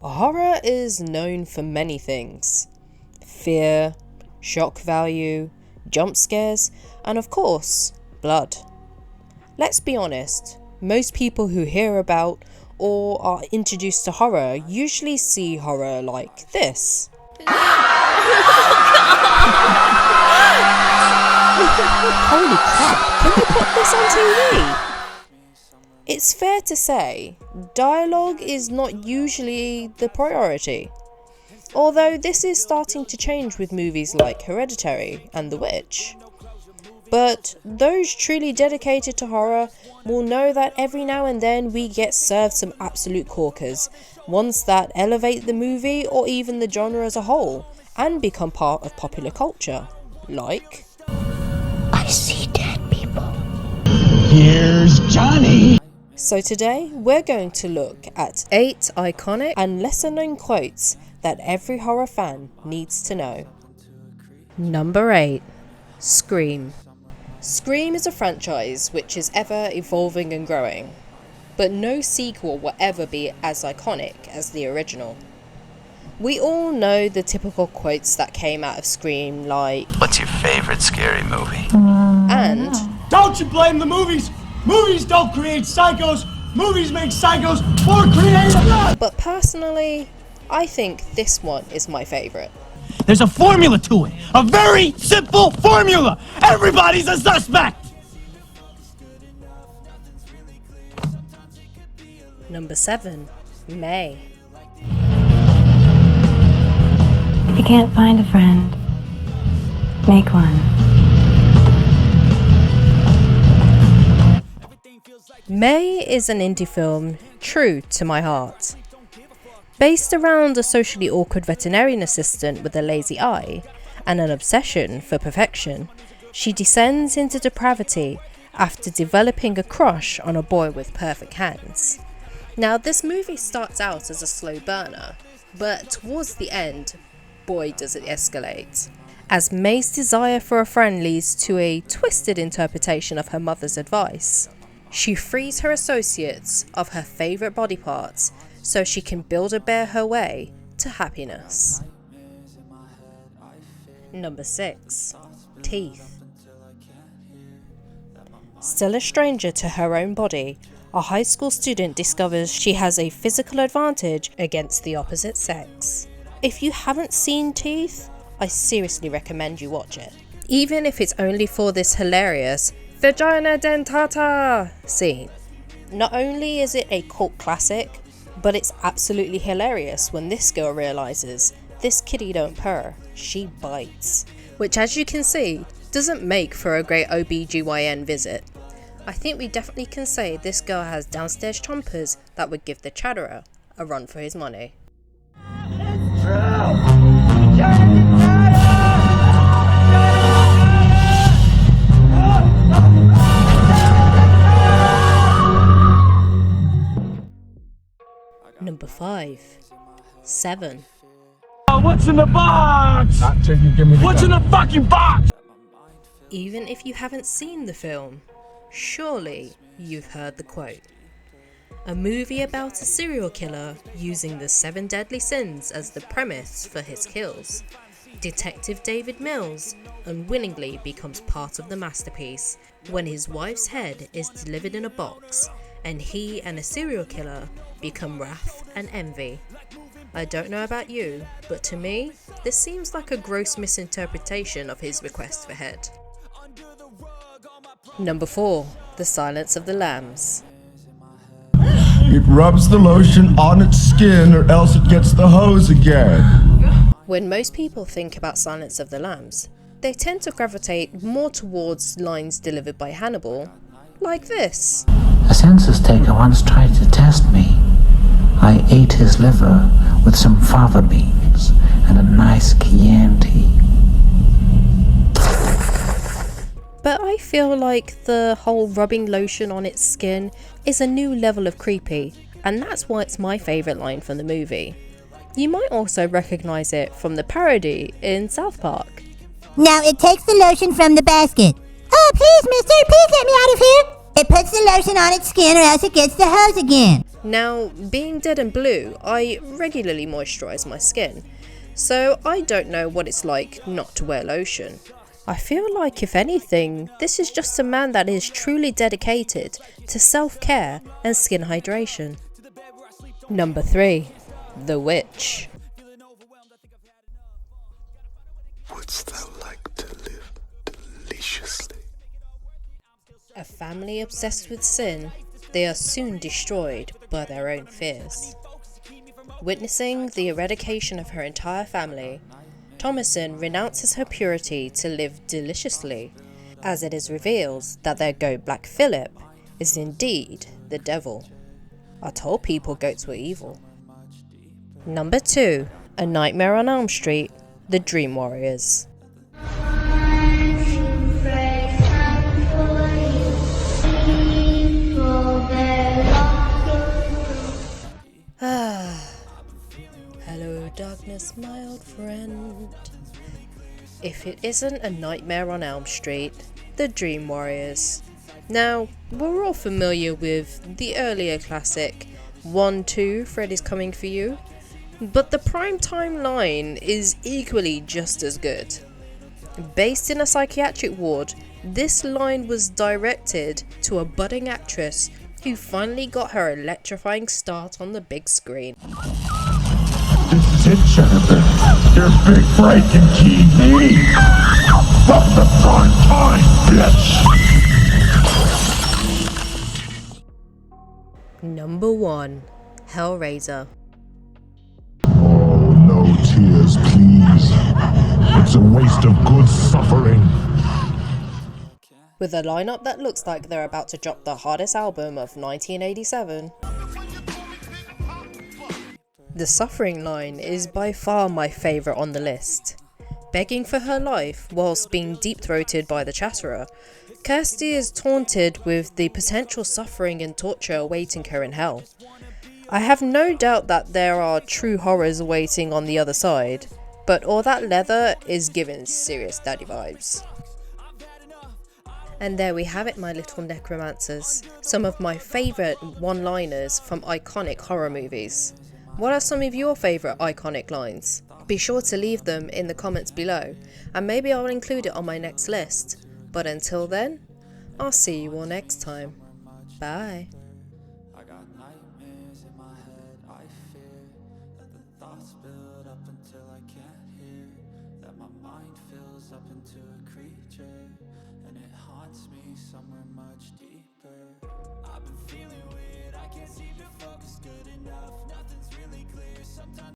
Horror is known for many things: fear, shock value, jump scares, and of course, blood. Let's be honest, most people who hear about or are introduced to horror usually see horror like this. Holy crap, can you put this on TV? It's fair to say, dialogue is not usually the priority. Although this is starting to change with movies like Hereditary and The Witch. But those truly dedicated to horror will know that every now and then we get served some absolute corkers, ones that elevate the movie or even the genre as a whole, and become part of popular culture. Like... I see dead people. Here's Johnny! So today, we're going to look at 8 iconic and lesser known quotes that every horror fan needs to know. Number 8. Scream. Scream is a franchise which is ever evolving and growing, but no sequel will ever be as iconic as the original. We all know the typical quotes that came out of Scream, like, "What's your favorite scary movie?" and Don't you blame the movies! Movies don't create psychos! Movies make psychos more creative! but personally, I think this one is my favourite. There's a formula to it! A very simple formula! Everybody's a suspect! Number 7. May. If you can't find a friend, make one. May is an indie film true to my heart. Based around a socially awkward veterinarian assistant with a lazy eye and an obsession for perfection, she descends into depravity after developing a crush on a boy with perfect hands. Now, this movie starts out as a slow burner, but towards the end, boy does it escalate, as May's desire for a friend leads to a twisted interpretation of her mother's advice. She frees her associates of her favourite body parts so she can Build-A-Bear her way to happiness. Number 6. Teeth. Still a stranger to her own body, a high school student discovers she has a physical advantage against the opposite sex. If you haven't seen Teeth, I seriously recommend you watch it. Even if it's only for this hilarious vagina dentata scene. Not only is it a cult classic, but it's absolutely hilarious when this girl realises this kitty don't purr, she bites. Which, as you can see, doesn't make for a great OBGYN visit. I think we definitely can say this girl has downstairs chompers that would give the chatterer a run for his money. Number 5. 7. What's in the box? What's in the fucking box? Even if you haven't seen the film, surely you've heard the quote. A movie about a serial killer using the 7 deadly sins as the premise for his kills. Detective David Mills unwillingly becomes part of the masterpiece when his wife's head is delivered in a box and he and a serial killer become wrath and envy. I don't know about you, but to me, this seems like a gross misinterpretation of his request for head. Number 4. The Silence of the Lambs. It rubs the lotion on its skin or else it gets the hose again. When most people think about Silence of the Lambs, they tend to gravitate more towards lines delivered by Hannibal, like this. A census taker once tried to test me. I ate his liver with some fava beans and a nice Chianti. But I feel like the whole rubbing lotion on its skin is a new level of creepy, and that's why it's my favourite line from the movie. You might also recognise it from the parody in South Park. Now it takes the lotion from the basket. Oh, please, mister, please get me out of here. It puts the lotion on its skin or else it gets the hose again. Now, being dead and blue, I regularly moisturise my skin, so I don't know what it's like not to wear lotion. I feel like, if anything, this is just a man that is truly dedicated to self-care and skin hydration. Number 3. The Witch. Wouldst thou like to live deliciously? A family obsessed with sin, they are soon destroyed by their own fears. Witnessing the eradication of her entire family, Thomasin renounces her purity to live deliciously, as it is revealed that their goat Black Phillip is indeed the devil. I told people goats were evil. Number 2. A Nightmare on Elm Street, The Dream Warriors. Hello darkness, my old friend. If it isn't A Nightmare on Elm Street, The Dream Warriors. Now, we're all familiar with the earlier classic 1-2 Freddy's Coming For You, but the primetime line is equally just as good. Based in a psychiatric ward, this line was directed to a budding actress who finally got her electrifying start on the big screen. This is it, Jennifer. Your big breaking TV. From the prime time, bitch. Number 1. Hellraiser. Oh, no tears, please. It's a waste of good suffering. With a lineup that looks like they're about to drop the hardest album of 1987. The Suffering line is by far my favourite on the list. Begging for her life whilst being deep-throated by the Chatterer, Kirsty is taunted with the potential suffering and torture awaiting her in hell. I have no doubt that there are true horrors awaiting on the other side, but all that leather is giving serious daddy vibes. And there we have it, my little necromancers, some of my favourite one-liners from iconic horror movies. What are some of your favourite iconic lines? Be sure to leave them in the comments below, and maybe I'll include it on my next list. But until then, I'll see you all next time. Bye. I got nightmares in my head, I fear that the thoughts build up until I can't hear, that my mind fills up into a creature, and it haunts me somewhere much deeper. I've been feeling weird, I can't seem to focus good enough, nothing's really clear, sometimes